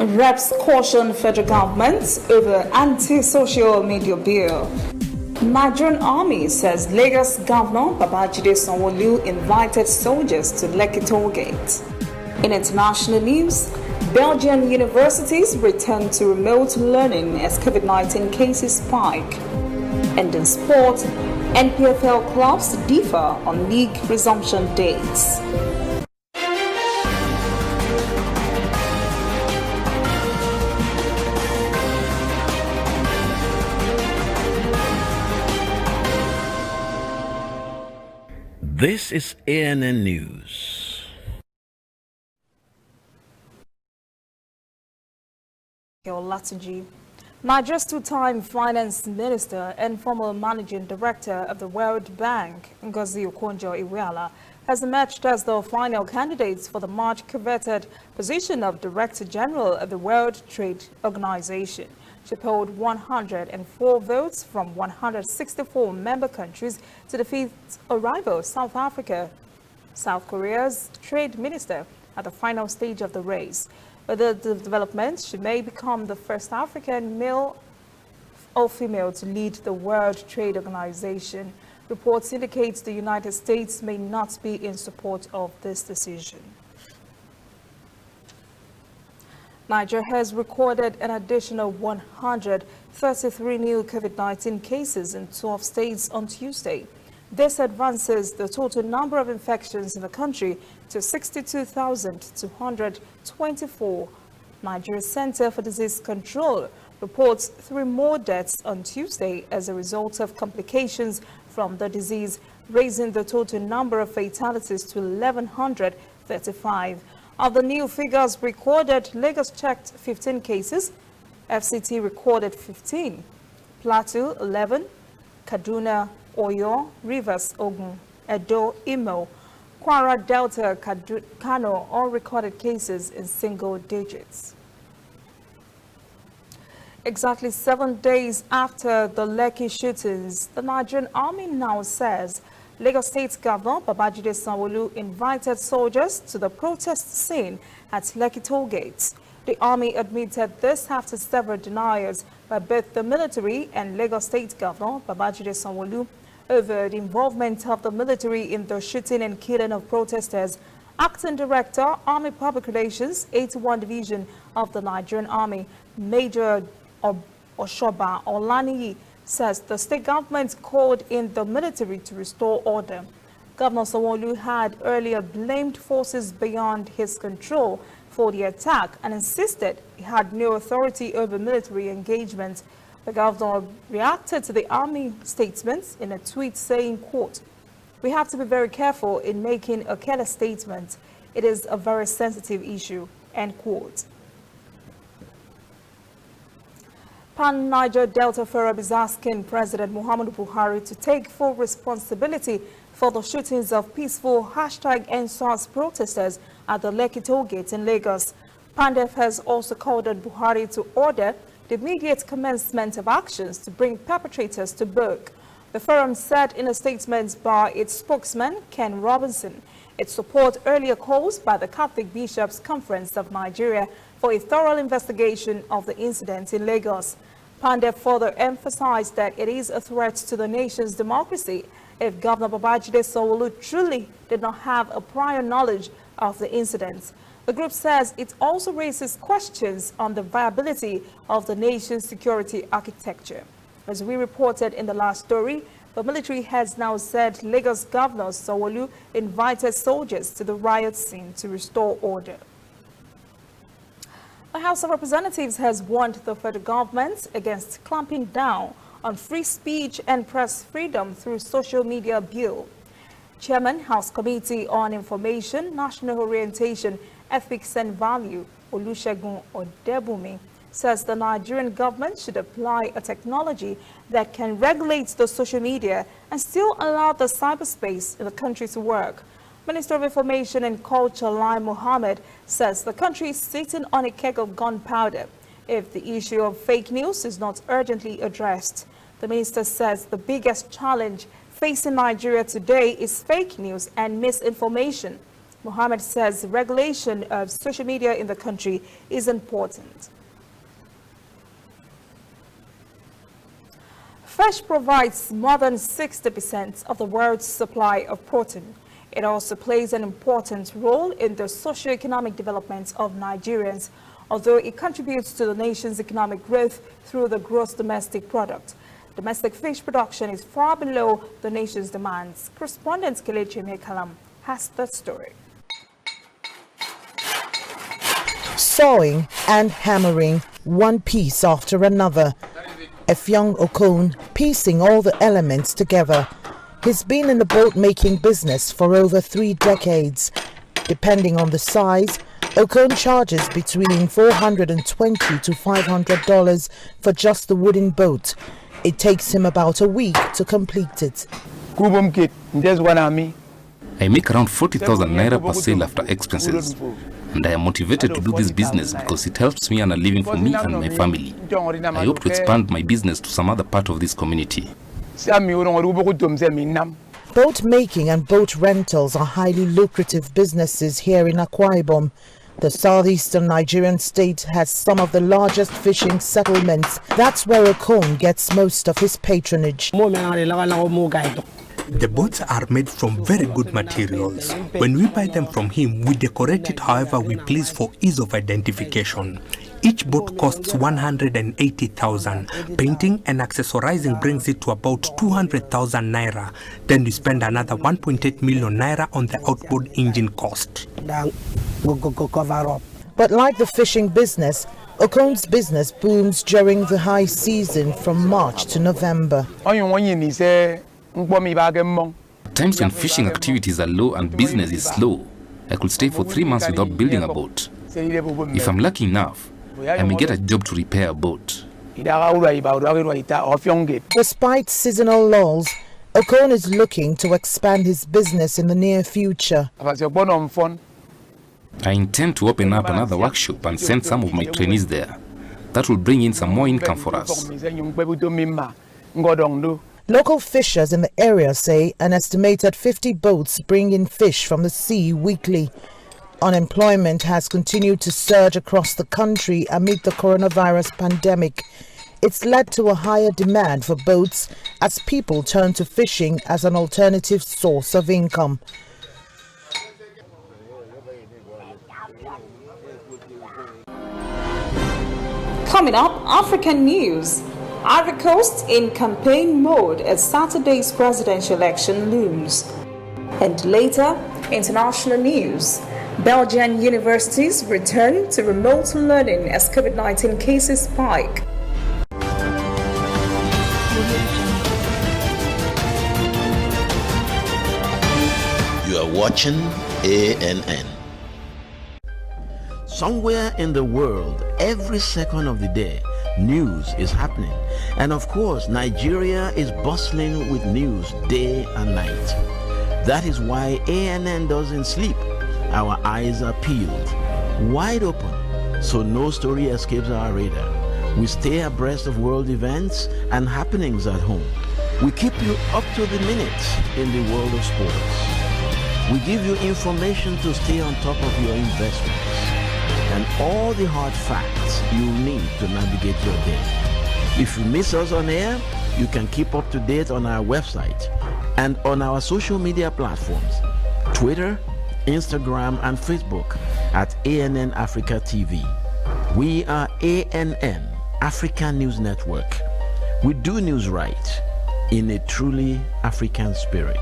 Reps caution federal government over anti-social media bill. Nigerian army says Lagos Governor Babajide Sanwo-Olu invited soldiers to Lekki toll gate. In international news, Belgian universities return to remote learning as COVID-19 cases spike. And in sport, NPFL clubs differ on league resumption dates. This is ANN News. Nigeria's two-time finance minister and former managing director of the World Bank, Ngozi Okonjo-Iweala, has emerged as the final candidate for the much-coveted position of Director General of the World Trade Organization. She polled 104 votes from 164 member countries to defeat a rival, South Africa, South Korea's trade minister, at the final stage of the race. With the development, she may become the first African male or female to lead the World Trade Organization. Reports indicate the United States may not be in support of this decision. Nigeria has recorded an additional 133 new COVID-19 cases in 12 states on Tuesday. This advances the total number of infections in the country to 62,224. Nigeria's Center for Disease Control reports 3 more deaths on Tuesday as a result of complications from the disease, raising the total number of fatalities to 1,135. Of the new figures recorded, Lagos checked 15 cases, FCT recorded 15, Plateau 11, Kaduna, Oyo, Rivers, Ogun, Edo, Imo, Kwara, Delta, Kano all recorded cases in single digits. Exactly 7 days after the Lekki shootings, the Nigerian Army now says Lagos State Governor Babajide Sanwo-Olu invited soldiers to the protest scene at Lekki toll gates. The Army admitted this after several denials by both the military and Lagos State Governor Babajide Sanwo-Olu over the involvement of the military in the shooting and killing of protesters. Acting Director, Army Public Relations, 81 Division of the Nigerian Army, Major Oshoba Olaniyi, says the state government called in the military to restore order. Governor Sanwo-Olu had earlier blamed forces beyond his control for the attack and insisted he had no authority over military engagement. The governor reacted to the army statements in a tweet saying, quote, "We have to be very careful in making a careless statement. It is a very sensitive issue," end quote. Pan-Niger Delta Forum is asking President Muhammadu Buhari to take full responsibility for the shootings of peaceful #EndSARS protesters at the Lekki toll gate in Lagos. PANDEF has also called on Buhari to order the immediate commencement of actions to bring perpetrators to book. The forum said in a statement by its spokesman, Ken Robinson, it supports earlier calls by the Catholic Bishops' Conference of Nigeria for a thorough investigation of the incident in Lagos. PANDEF further emphasized that it is a threat to the nation's democracy if Governor Babajide Sanwo-Olu truly did not have a prior knowledge of the incident. The group says it also raises questions on the viability of the nation's security architecture. As we reported in the last story, the military has now said Lagos Governor Sanwo-Olu invited soldiers to the riot scene to restore order. The House of Representatives has warned the federal government against clamping down on free speech and press freedom through social media bill. Chairman, House Committee on Information, National Orientation, Ethics and Value, Olusegun Odebumi, says the Nigerian government should apply a technology that can regulate the social media and still allow the cyberspace in the country to work. Minister of Information and Culture, Lai Mohammed, says the country is sitting on a keg of gunpowder if the issue of fake news is not urgently addressed. The minister says the biggest challenge facing Nigeria today is fake news and misinformation. Mohammed says regulation of social media in the country is important. Fish provides more than 60% of the world's supply of protein. It also plays an important role in the socio-economic development of Nigerians, although it contributes to the nation's economic growth through the gross domestic product. Domestic fish production is far below the nation's demands. Correspondent Kelechi Mekalam has the story. Sawing and hammering, one piece after another. Effiong Okon piecing all the elements together. He's been in the boat-making business for over 3 decades. Depending on the size, Okon charges between $420 to $500 for just the wooden boat. It takes him about a week to complete it. I make around 40,000 naira per sale after expenses. And I am motivated to do this business because it helps me earn a living for me and my family. I hope to expand my business to some other part of this community. Boat making and boat rentals are highly lucrative businesses here in Akwa Ibom. The southeastern Nigerian state has some of the largest fishing settlements. That's where Okon gets most of his patronage. The boats are made from very good materials. When we buy them from him, we decorate it however we please for ease of identification. Each boat costs 180,000. Painting and accessorizing brings it to about 200,000 naira. Then we spend another 1.8 million naira on the outboard engine cost. But like the fishing business, Okon's business booms during the high season from March to November. Times when fishing activities are low and business is slow, I could stay for 3 months without building a boat. If I'm lucky enough, I may get a job to repair a boat. Despite seasonal lulls, Okon is looking to expand his business in the near future. I intend to open up another workshop and send some of my trainees there. That will bring in some more income for us. Local fishers in the area say an estimated 50 boats bring in fish from the sea weekly. Unemployment has continued to surge across the country amid the coronavirus pandemic. It's led to a higher demand for boats as people turn to fishing as an alternative source of income. Coming up, African news. Ivory Coast in campaign mode as Saturday's presidential election looms. And later, international news. Belgian universities return to remote learning as COVID-19 cases spike. You are watching ANN. Somewhere in the world, every second of the day, news is happening. And of course, Nigeria is bustling with news day and night. That is why ANN doesn't sleep. Our eyes are peeled, wide open, so no story escapes our radar. We stay abreast of world events and happenings at home. We keep you up to the minute in the world of sports. We give you information to stay on top of your investments and all the hard facts you need to navigate your day. If you miss us on air, you can keep up to date on our website and on our social media platforms, Twitter, Instagram, and Facebook at ANN Africa TV. We are ANN, African News Network. We do news right in a truly African spirit.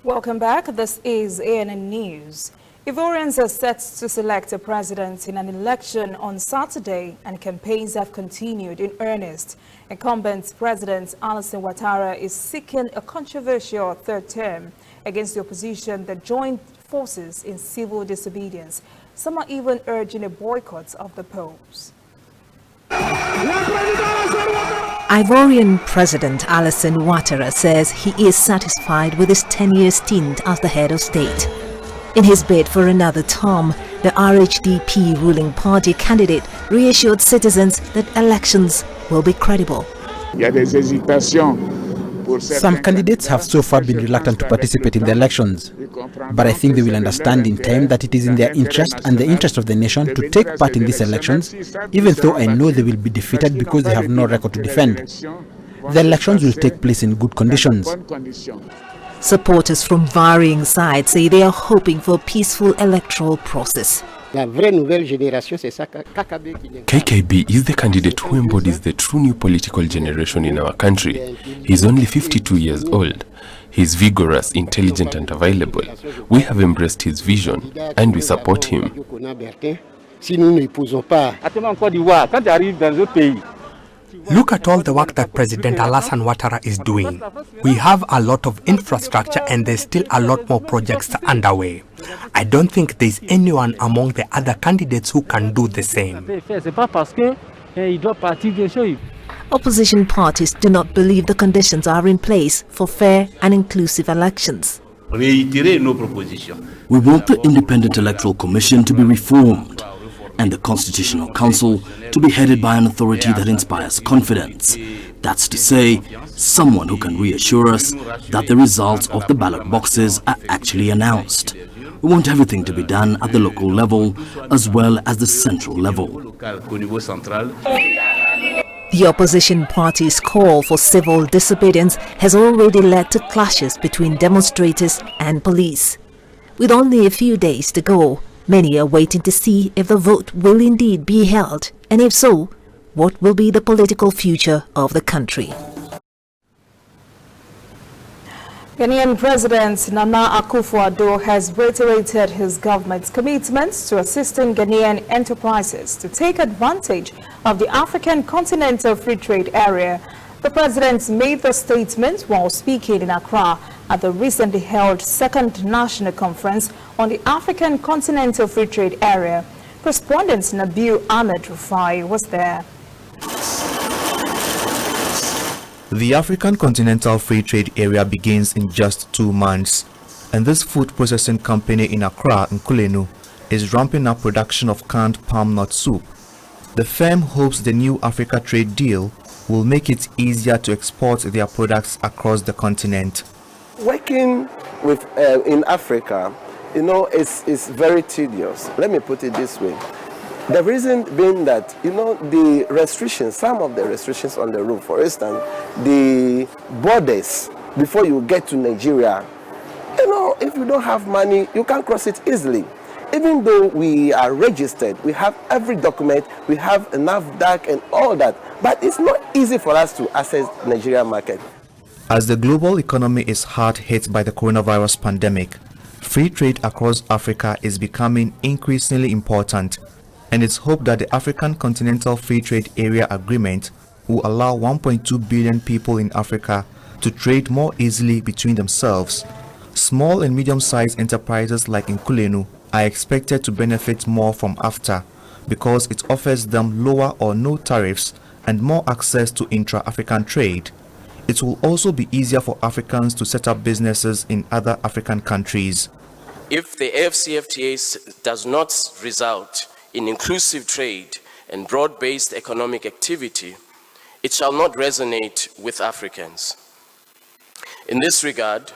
Welcome back. This is ANN News. Ivorians are set to select a president in an election on Saturday, and campaigns have continued in earnest. Incumbent President Alassane Ouattara is seeking a controversial third term against the opposition that joined forces in civil disobedience. Some are even urging a boycott of the polls. Ivorian President Alassane Ouattara says he is satisfied with his 10-year stint as the head of state. In his bid for another term, the RHDP ruling party candidate reassured citizens that elections will be credible. Il y a des hésitations Some candidates have so far been reluctant to participate in the elections, but I think they will understand in time that it is in their interest and the interest of the nation to take part in these elections, even though I know they will be defeated because they have no record to defend. The elections will take place in good conditions. Supporters from varying sides say they are hoping for a peaceful electoral process. KKB is the candidate who embodies the true new political generation in our country. He's only 52 years old. He's vigorous, intelligent and available. We have embraced his vision and we support him. Look at all the work that President Alassane Ouattara is doing. We have a lot of infrastructure and there's still a lot more projects underway. I don't think there's anyone among the other candidates who can do the same. Opposition parties do not believe the conditions are in place for fair and inclusive elections. We want the Independent Electoral Commission to be reformed and the Constitutional Council to be headed by an authority that inspires confidence. That's to say, someone who can reassure us that the results of the ballot boxes are actually announced. We want everything to be done at the local level as well as the central level. The opposition party's call for civil disobedience has already led to clashes between demonstrators and police. With only a few days to go, many are waiting to see if the vote will indeed be held, and if so, what will be the political future of the country. Ghanaian President Nana Akufo-Addo has reiterated his government's commitments to assisting Ghanaian enterprises to take advantage of the African Continental Free Trade Area. The president made the statement while speaking in Accra at the recently held Second National Conference on the African Continental Free Trade Area. Correspondent Nabil Ahmed Rufai was there. The African Continental Free Trade Area begins in just 2 months, and this food processing company in Accra, Nkulenu, is ramping up production of canned palm nut soup. The firm hopes the new Africa trade deal will make it easier to export their products across the continent. Working with in Africa, is very tedious. Let me put it this way. The reason being that, the restrictions, some of the restrictions on the road, for instance, the borders before you get to Nigeria, if you don't have money, you can't cross it easily. Even though we are registered, we have every document, we have enough DAC and all that, but it's not easy for us to access the Nigerian market. As the global economy is hard hit by the coronavirus pandemic, free trade across Africa is becoming increasingly important, and it's hoped that the African Continental Free Trade Area Agreement will allow 1.2 billion people in Africa to trade more easily between themselves. Small and medium-sized enterprises like Nkulenu are expected to benefit more from AfTA because it offers them lower or no tariffs and more access to intra-African trade. It will also be easier for Africans to set up businesses in other African countries. If the AfCFTA does not result in inclusive trade and broad-based economic activity, it shall not resonate with Africans. In this regard,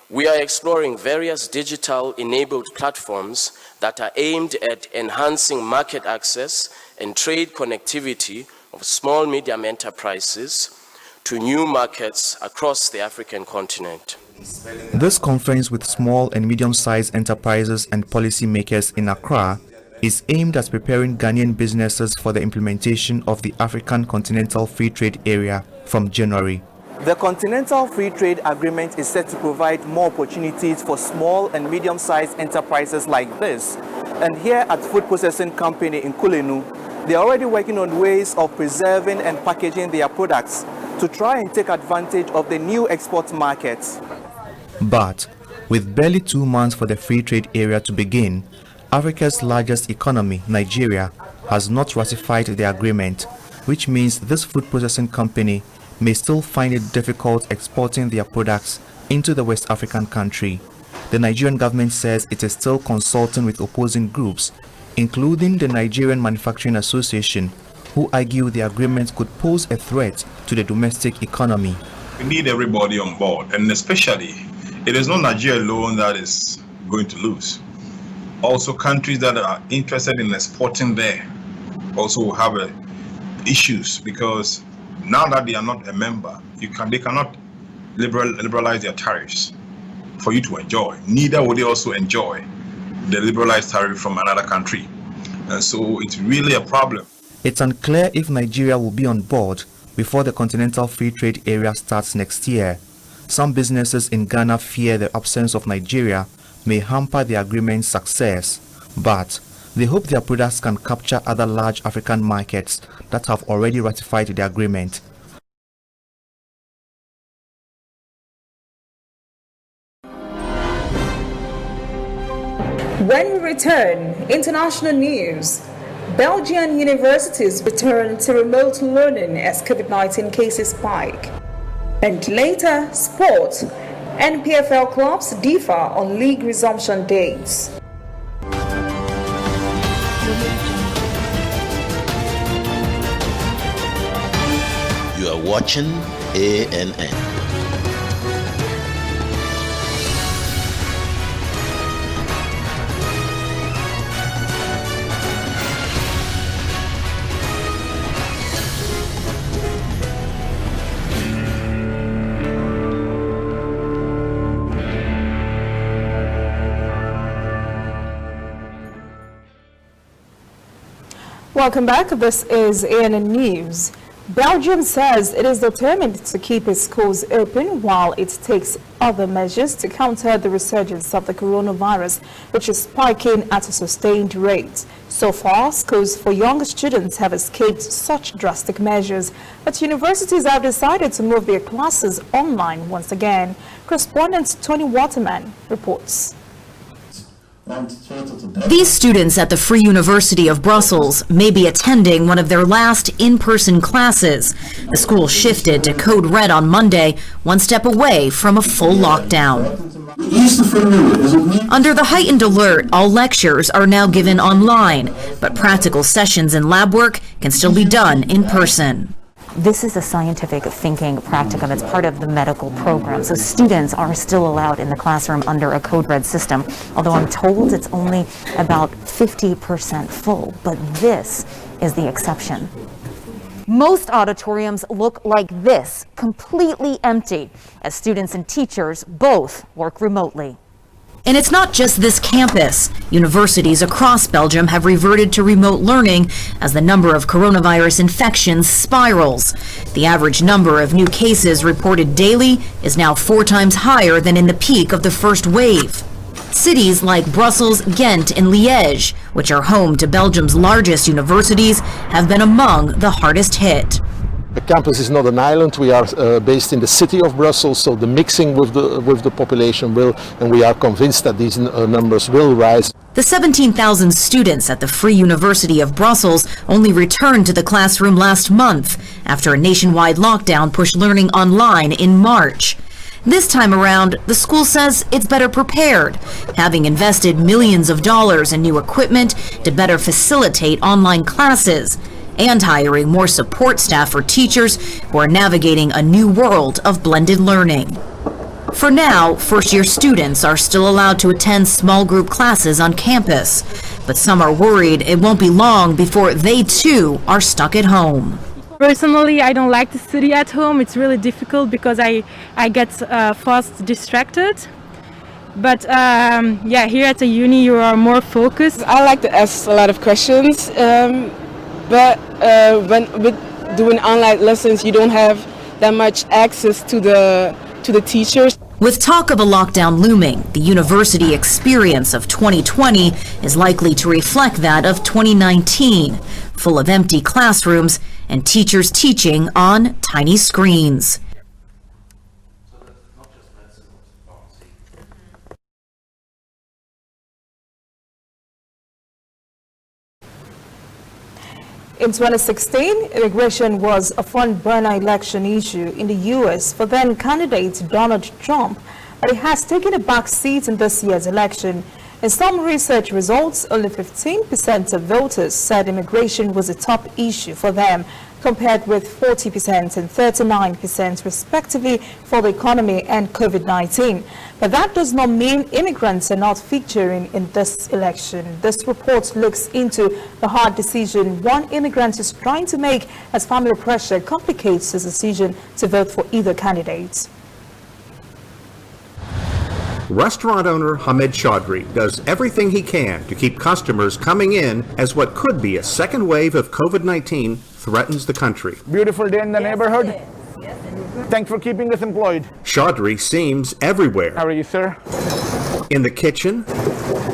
we are exploring various digital-enabled platforms that are aimed at enhancing market access and trade connectivity of small-medium enterprises to new markets across the African continent. This conference with small and medium-sized enterprises and policymakers in Accra is aimed at preparing Ghanaian businesses for the implementation of the African Continental Free Trade Area from January. The Continental Free Trade Agreement is set to provide more opportunities for small and medium-sized enterprises like this. And here at Food Processing Company in Nkulenu, they are already working on ways of preserving and packaging their products to try and take advantage of the new export markets. But with barely 2 months for the free trade area to begin, Africa's largest economy, Nigeria, has not ratified the agreement, which means this food processing company may still find it difficult exporting their products into the West African country. The Nigerian government says it is still consulting with opposing groups, including the Nigerian Manufacturing Association, who argue the agreement could pose a threat to the domestic economy. We need everybody on board, and especially, it is not Nigeria alone that is going to lose. Also, countries that are interested in exporting there also will have issues, because now that they are not a member, they cannot liberalize their tariffs for you to enjoy. Neither will they also enjoy the liberalized tariff from another country. And so it's really a problem. It's unclear if Nigeria will be on board before the Continental Free Trade Area starts next year. Some businesses in Ghana fear the absence of Nigeria may hamper the agreement's success, but they hope their products can capture other large African markets that have already ratified the agreement. When we return, international news. Belgian universities return to remote learning as COVID-19 cases spike. And later, sport. NPFL clubs differ on league resumption dates. You are watching ANN. Welcome back. This is ANN News. Belgium says it is determined to keep its schools open while it takes other measures to counter the resurgence of the coronavirus, which is spiking at a sustained rate. So far, schools for younger students have escaped such drastic measures, but universities have decided to move their classes online once again. Correspondent Tony Waterman reports. These students at the Free University of Brussels may be attending one of their last in-person classes. The school shifted to Code Red on Monday, one step away from a full lockdown. Under the heightened alert, all lectures are now given online, but practical sessions and lab work can still be done in person. This is a scientific thinking practicum. It's part of the medical program. So students are still allowed in the classroom under a Code Red system, although I'm told it's only about 50% full. But this is the exception. Most auditoriums look like this, completely empty, as students and teachers both work remotely. And it's not just this campus. Universities across Belgium have reverted to remote learning as the number of coronavirus infections spirals. The average number of new cases reported daily is now 4 times higher than in the peak of the first wave. Cities like Brussels, Ghent, and Liège, which are home to Belgium's largest universities, have been among the hardest hit. The campus is not an island. We are based in the city of Brussels, so the mixing with the population will, and we are convinced that these numbers will rise. The 17,000 students at the Free University of Brussels only returned to the classroom last month after a nationwide lockdown pushed learning online in March. This time around, the school says it's better prepared, having invested millions of dollars in new equipment to better facilitate online classes, and hiring more support staff for teachers who are navigating a new world of blended learning. For now, first-year students are still allowed to attend small group classes on campus, but some are worried it won't be long before they too are stuck at home. Personally, I don't like to study at home. It's really difficult because I get fast distracted. But yeah, here at the uni you are more focused. I like to ask a lot of questions. But when with doing online lessons, you don't have that much access to the teachers. With talk of a lockdown looming, the university experience of 2020 is likely to reflect that of 2019, full of empty classrooms and teachers teaching on tiny screens. In 2016, immigration was a front-burner election issue in the U.S. for then-candidate Donald Trump, but it has taken a back seat in this year's election. In some research results, only 15% of voters said immigration was a top issue for them. compared with 40% and 39% respectively for the economy and COVID-19. But that does not mean immigrants are not featuring in this election. This report looks into the hard decision one immigrant is trying to make as family pressure complicates his decision to vote for either candidate. Restaurant owner Hamed Chaudhry does everything he can to keep customers coming in as what could be a second wave of COVID-19 threatens the country. Beautiful day in the neighborhood. Thanks for keeping us employed. Chaudhry seems everywhere. How are you, sir? In the kitchen,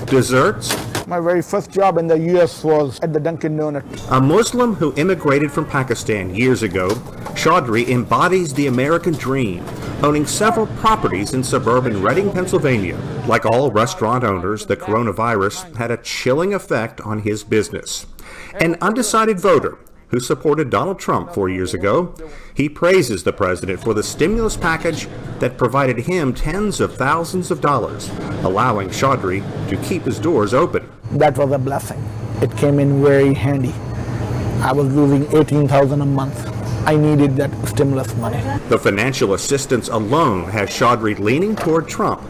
desserts. My very first job in the U.S. was at the Dunkin' Donuts. A Muslim who immigrated from Pakistan years ago, Chaudhry embodies the American dream, owning several properties in suburban Reading, Pennsylvania. Like all restaurant owners, the coronavirus had a chilling effect on his business. An undecided voter who supported Donald Trump 4 years ago, he praises the president for the stimulus package that provided him tens of thousands of dollars, allowing Chaudhry to keep his doors open. That was a blessing. It came in very handy. I was losing $18,000 a month. I needed that stimulus money. The financial assistance alone has Chaudhry leaning toward Trump,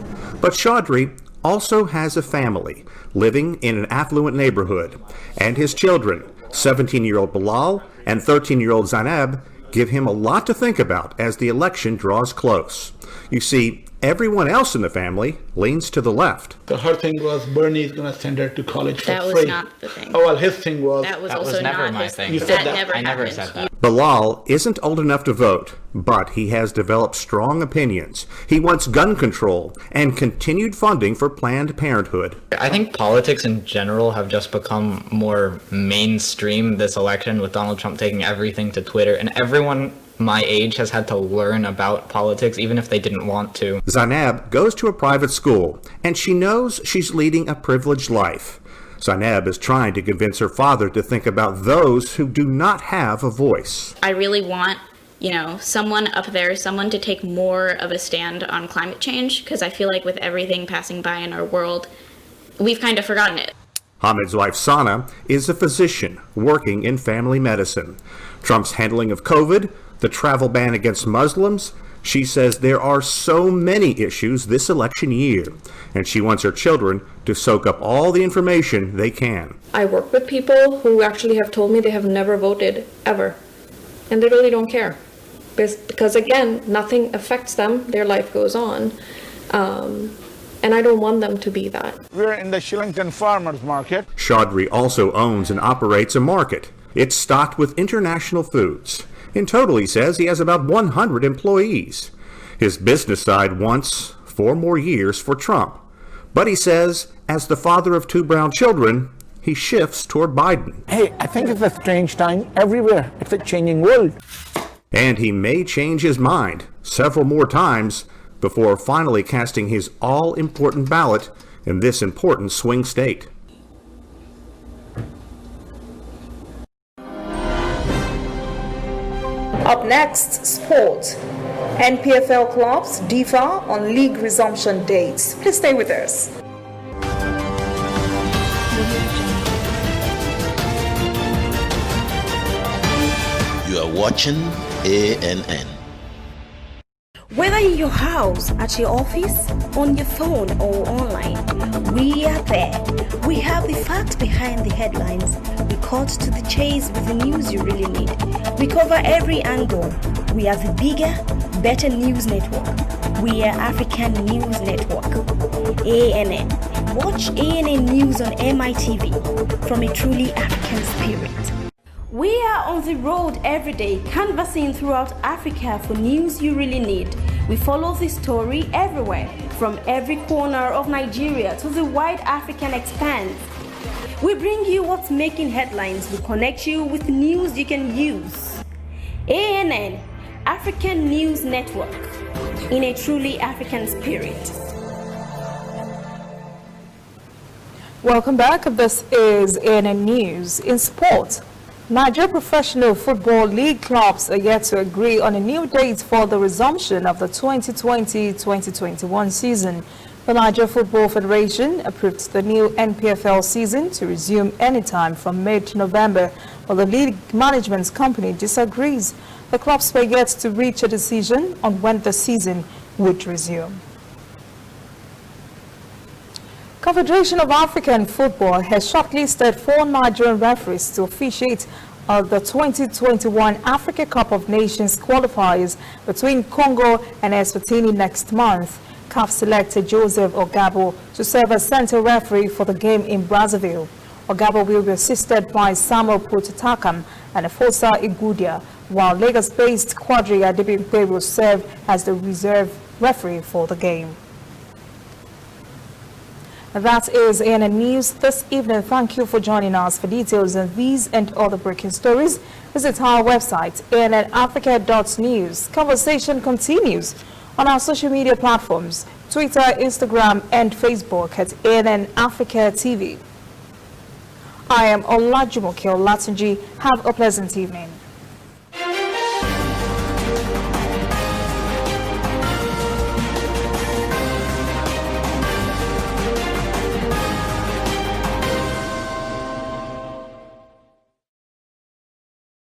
but Chaudhry also has a family living in an affluent neighborhood, and his children, 17-year-old Bilal and 13-year-old Zainab, give him a lot to think about as the election draws close. You see, everyone else in the family leans to the left. So her thing was Bernie is going to send her to college for free. That was not the thing. Oh, well, his thing was... That was also never my thing. You said that? Never I never happened. said that. Bilal isn't old enough to vote, but he has developed strong opinions. He wants gun control and continued funding for Planned Parenthood. I think politics in general have just become more mainstream this election, with Donald Trump taking everything to Twitter, and everyone my age has had to learn about politics, even if they didn't want to. Zainab goes to a private school, and she knows she's leading a privileged life. Zainab is trying to convince her father to think about those who do not have a voice. I really want, someone up there, someone to take more of a stand on climate change, because I feel like with everything passing by in our world, we've kind of forgotten it. Hamed's wife, Sana, is a physician working in family medicine. Trump's handling of COVID, the travel ban against Muslims, she says there are so many issues this election year, and she wants her children to soak up all the information they can. I work with people who actually have told me they have never voted, ever, and they really don't care. Because again, nothing affects them, their life goes on, and I don't want them to be that. We're in the Shillington Farmers Market. Chaudhry also owns and operates a market. It's stocked with international foods. In total, he says, he has about 100 employees. His business side wants 4 more years for Trump. But he says, as the father of 2 brown children, he shifts toward Biden. Hey, I think it's a strange time everywhere. It's a changing world. And he may change his mind several more times before finally casting his all-important ballot in this important swing state. Up next, sport. NPFL clubs differ on league resumption dates. Please stay with us. You are watching ANN. Whether in your house, at your office, on your phone or online, we are there. We have the facts behind the headlines. We cut to the chase with the news you really need. We cover every angle. We are the bigger, better news network. We are African News Network. ANN. Watch ANN News on MITV from a truly African spirit. We are on the road every day, canvassing throughout Africa for news you really need. We follow the story everywhere, from every corner of Nigeria to the wide African expanse. We bring you what's making headlines. We connect you with news you can use. ANN, African News Network, in a truly African spirit. Welcome back. This is ANN News. In sport, Nigeria Professional Football League clubs are yet to agree on a new date for the resumption of the 2020-2021 season. The Nigeria Football Federation approved the new NPFL season to resume anytime from mid-November, but the league management company disagrees. The clubs were yet to reach a decision on when the season would resume. Confederation of African Football has shortlisted 4 Nigerian referees to officiate the 2021 Africa Cup of Nations qualifiers between Congo and Eswatini next month. CAF selected Joseph Ogabo to serve as center referee for the game in Brazzaville. Ogabo will be assisted by Samuel Pototakam and Efosa Igudia, while Lagos-based Quadri Adebimpe will serve as the reserve referee for the game. That is ANN News this evening. Thank you for joining us. For details on these and other breaking stories, visit our website, annafrica.news. Conversation continues on our social media platforms, Twitter, Instagram, and Facebook at ANN Africa TV. I am Olajumoke Olatunji. Have a pleasant evening.